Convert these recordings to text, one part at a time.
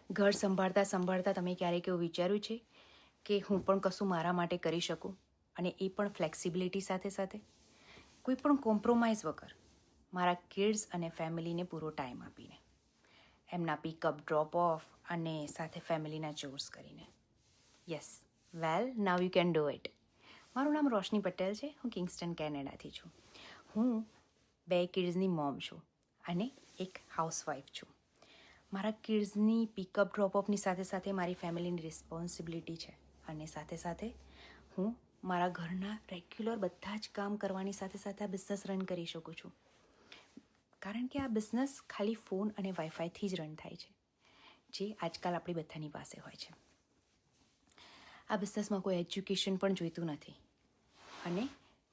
ઘર સંભાળતા સંભાળતા તમે ક્યારેક એવું વિચાર્યું છે કે હું પણ કશું મારા માટે કરી શકું, અને એ પણ ફ્લેક્સિબિલિટી સાથે સાથે, કોઈ પણ કોમ્પ્રોમાઇઝ વગર, મારા કિડ્સ અને ફેમિલીને પૂરો ટાઈમ આપીને, એમના પિકઅપ ડ્રોપ ઓફ અને સાથે ફેમિલીના ચોર્સ કરીને. Yes, well now you can do it. મારું નામ રોશની પટેલ છે. હું કિંગસ્ટન કેનેડાથી છું. હું 2 કિડ્સની મોમ છું અને એક હાઉસવાઈફ છું. મારા કિડ્સની પિકઅપ ડ્રોપ ઓફની સાથે સાથે મારી ફેમિલીની રિસ્પોન્સિબિલિટી છે, અને સાથે સાથે હું મારા ઘરના રેગ્યુલર બધા જ કામ કરવાની સાથે સાથે આ બિઝનેસ રન કરી શકું છું. કારણ કે આ બિઝનેસ ખાલી ફોન અને વાઈફાઈથી જ રન થાય છે, જે આજકાલ આપણી બધાની પાસે હોય છે. આ બિઝનેસમાં કોઈ એજ્યુકેશન પણ જોઈતું નથી, અને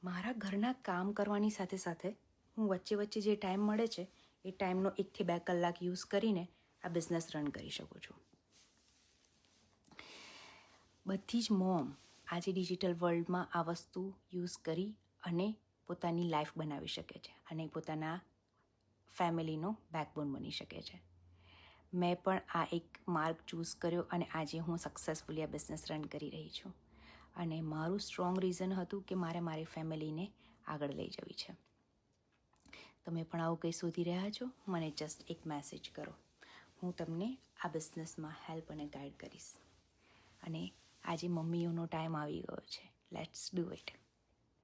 મારા ઘરના કામ કરવાની સાથે સાથે હું વચ્ચે વચ્ચે જે ટાઈમ મળે છે એ ટાઈમનો 1 થી 2 કલાક યુઝ કરીને આ બિઝનેસ રન કરી શકું છું. બધી જ મોમ આજે ડિજિટલ વર્લ્ડમાં આ વસ્તુ યુઝ કરી અને પોતાની લાઈફ બનાવી શકે છે, અને પોતાના ફેમિલીનો બેકબોન બની શકે છે. મેં પણ આ એક માર્ગ ચૂઝ કર્યો, અને આજે હું સક્સેસફુલી આ બિઝનેસ રન કરી રહી છું. અને મારું સ્ટ્રોંગ રીઝન હતું કે મારે મારી ફેમિલીને આગળ લઈ જવી છે. તમે પણ આવું કંઈ શોધી રહ્યા છો, મને જસ્ટ એક મેસેજ કરો. હું તમને આ બિઝનેસમાં હેલ્પ અને ગાઈડ કરીશ. અને આજે મમ્મીઓનો ટાઈમ આવી ગયો છે. Let's do it.